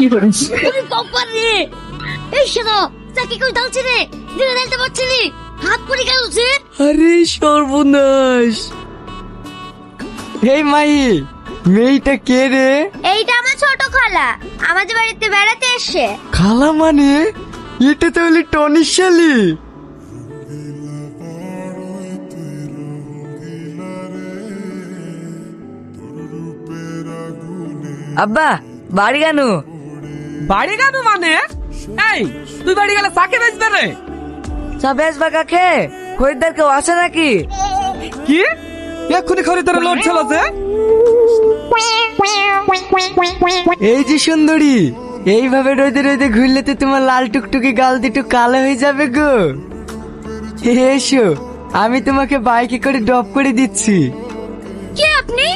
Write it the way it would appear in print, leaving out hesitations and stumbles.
ওরে বাবা রে, এই শোনো, চাকি কই দাও রে, দিনে ডালতে পারছিলি, হাত পড়ে গেল যে। আরে সর্বনাশ! এই মাই, মেয়েটা কে রে? এইটা আমার ছোট খালা, আমাদের বাড়িতে বেড়াতে এসে। খালা মানে? এটা তাহলে টনির শালি। আব্বা, বাড়ি কেন? বাড়ি কেন মানে? এই, তুই বাড়ি গেলে চাকে বেচবে রে? চা বেচবা কাকে? খরিদ্দার কেউ আসে নাকি? কি? এক্ষুনি খরিদ্দারের লোড চালাছে? এই যে সুন্দরী, এইভাবে রোদে রোদে ঘুরলে তো তোমার লাল টুকটুকি গাল দুটো কালো হয়ে যাবে গো। এসো, আমি তোমাকে বাইকে করে ড্রপ করে দিচ্ছি। কে আপনি?